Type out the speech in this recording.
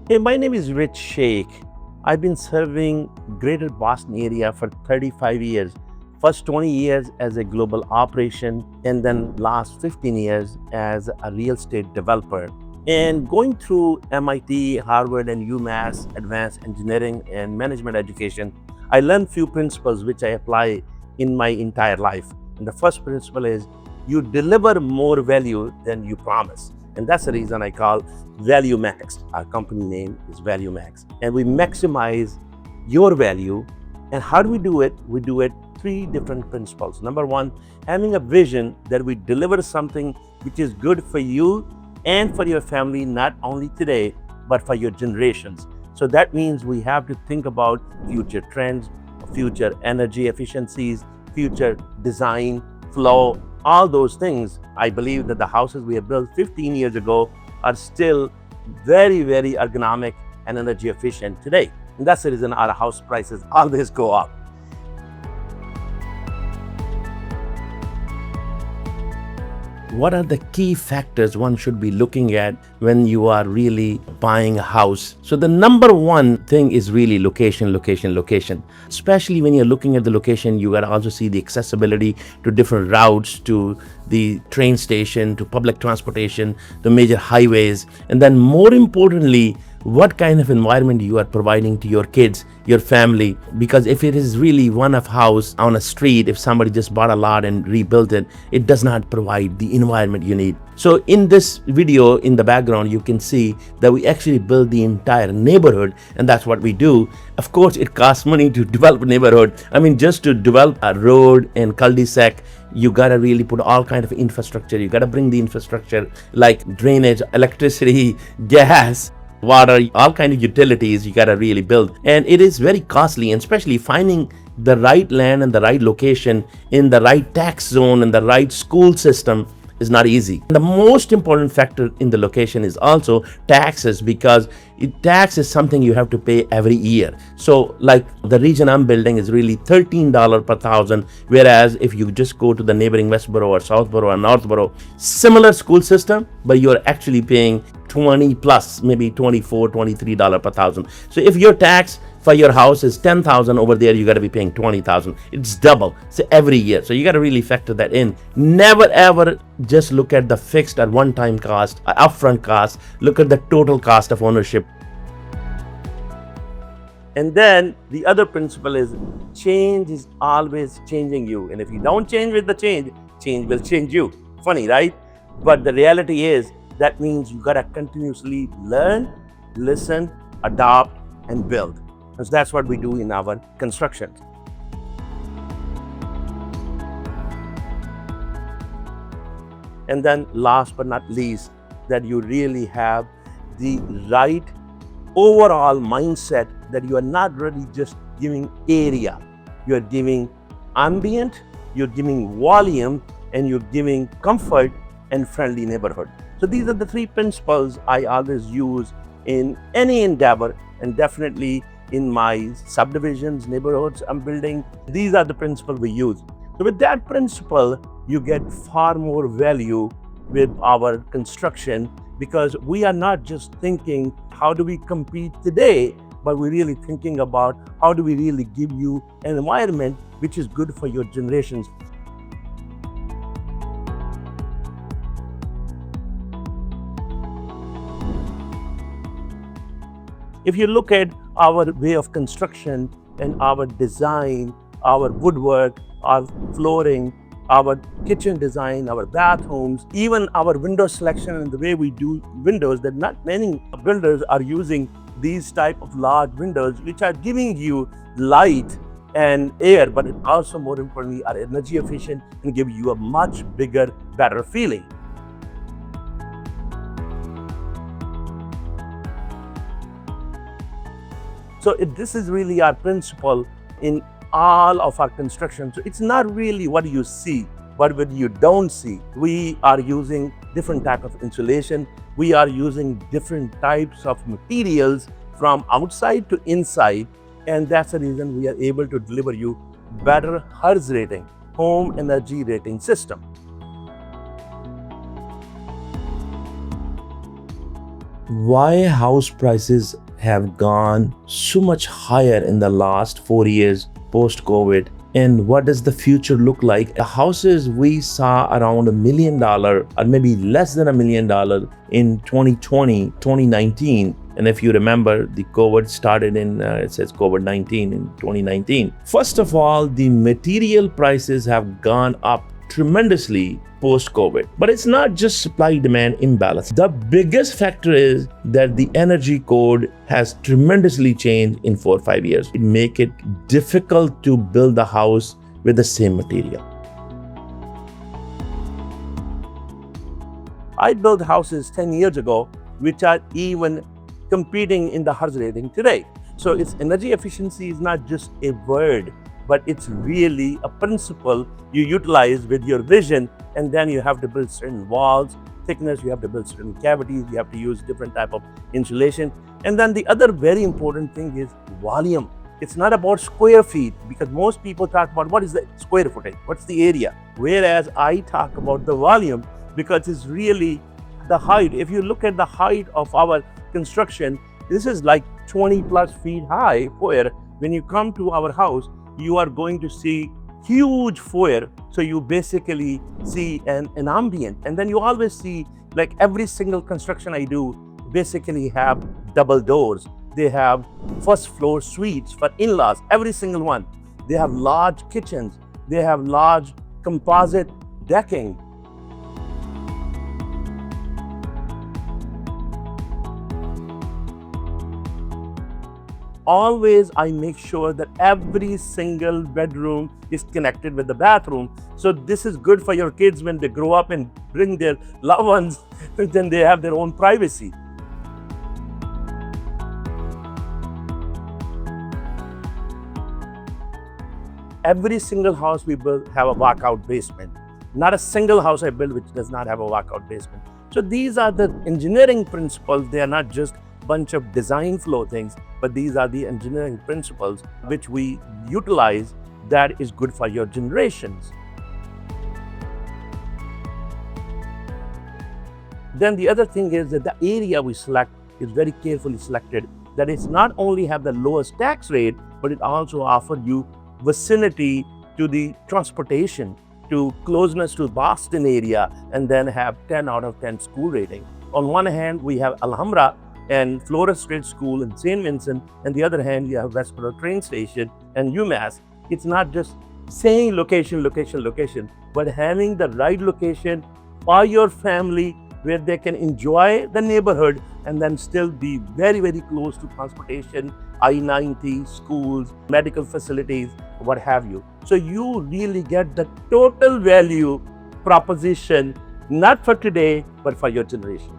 Hey, my name is Rich Sheikh. I've been serving Greater Boston area for 35 years. First 20 years as a global operation, and then last 15 years as a real estate developer. And going through MIT, Harvard, and UMass advanced engineering and management education, I learned few principles which I apply in my entire life. And the first principle is you deliver more value than you promise. And that's the reason I call Richvmax. Our company name is Richvmax. And we maximize your value. And how do we do it? We do it three different principles. Number one, having a vision that we deliver something which is good for you and for your family, not only today, but for your generations. So that means we have to think about future trends, future energy efficiencies, future design, flow, all those things. I believe that the houses we have built 15 years ago are still very, very ergonomic and energy efficient today. And that's the reason our house prices always go up. What are the key factors one should be looking at when you are really buying a house? So the number one thing is really location. Especially when you're looking at the location, you gotta also see the accessibility to different routes, to the train station, to public transportation, the major highways, and then more importantly, what kind of environment you are providing to your kids, your family. Because if it is really one-off house on a street, if somebody just bought a lot and rebuilt it, it does not provide the environment you need. So in this video, in the background, you can see that we actually build the entire neighborhood, and that's what we do. Of course, it costs money to develop a neighborhood. I mean, just to develop a road and cul-de-sac, you gotta really put all kind of infrastructure. You gotta bring the infrastructure like drainage, electricity, gas, water, all kind of utilities you gotta really build. And it is very costly, and especially finding the right land and the right location in the right tax zone and the right school system is not easy. The most important factor in the location is also taxes, because tax is something you have to pay every year. So like the region I'm building is really $13 per thousand, whereas if you just go to the neighboring Westboro or Southboro or Northboro, similar school system, but you're actually paying 20 plus, maybe $24, $23 per thousand. So if your tax for your house is $10,000, over there you got to be paying $20,000. It's double, so every year. So you got to really factor that in. Never ever just look at the fixed or one-time cost, upfront cost. Look at the total cost of ownership. And then the other principle is change is always changing you. And if you don't change with the change, change will change you. Funny, right? But the reality is that means you gotta continuously learn, listen, adopt, and build. Because that's what we do in our construction. And then last but not least, that you really have the right overall mindset, that you are not really just giving area. You're giving ambient, you're giving volume, and you're giving comfort and friendly neighborhood. So these are the three principles I always use in any endeavor, and definitely in my subdivisions, neighborhoods I'm building. These are the principles we use. So with that principle, you get far more value with our construction, because we are not just thinking how do we compete today, but we're really thinking about how do we really give you an environment which is good for your generations. If you look at our way of construction and our design, our woodwork, our flooring, our kitchen design, our bathrooms, even our window selection and the way we do windows, that not many builders are using these type of large windows which are giving you light and air, but it also more importantly are energy efficient and give you a much bigger, better feeling. So this is really our principle in all of our construction. So it's not really what you see, but what you don't see. We are using different type of insulation. We are using different types of materials from outside to inside. And that's the reason we are able to deliver you better HERS rating, home energy rating system. why house prices have gone so much higher in the last 4 years post COVID, and what does the future look like. The houses we saw around $1 million or maybe less than $1 million in 2020, 2019. And if you remember, the COVID started in, it says COVID-19 in 2019. First of all, the material prices have gone up tremendously post-COVID. But it's not just supply-demand imbalance. The biggest factor is that the energy code has tremendously changed in 4 or 5 years. It makes it difficult to build a house with the same material. I built houses 10 years ago, which are even competing in the HERS rating today. So its energy efficiency is not just a word, but it's really a principle you utilize with your vision, and then you have to build certain walls, thickness, you have to build certain cavities, you have to use different type of insulation. And then the other very important thing is volume. It's not about square feet, because most people talk about what is the square footage, what's the area, whereas I talk about the volume, because it's really the height. If you look at the height of our construction, this is like 20 plus feet high foyer. When you come to our house, you are going to see huge foyer. So you basically see an ambient. And then you always see, like every single construction I do basically have double doors. They have first floor suites for in-laws, every single one. They have large kitchens. They have large composite decking. Always I make sure that every single bedroom is connected with the bathroom. So this is good for your kids when they grow up and bring their loved ones, then they have their own privacy. Every single house we build have a walkout basement. Not a single house I build which does not have a walkout basement. So these are the engineering principles. They are not just bunch of design flow things, but these are the engineering principles which we utilize that is good for your generations. Then the other thing is that the area we select is very carefully selected, that it's not only have the lowest tax rate, but it also offers you vicinity to the transportation, to closeness to Boston area, and then have 10 out of 10 school rating. On one hand, we have Alhambra and Flores Street School in St. Vincent, and the other hand, you have Westboro train station and UMass. It's not just saying location, location, location, but having the right location for your family where they can enjoy the neighborhood and then still be very, very close to transportation, I-90, schools, medical facilities, what have you. So you really get the total value proposition, not for today, but for your generation.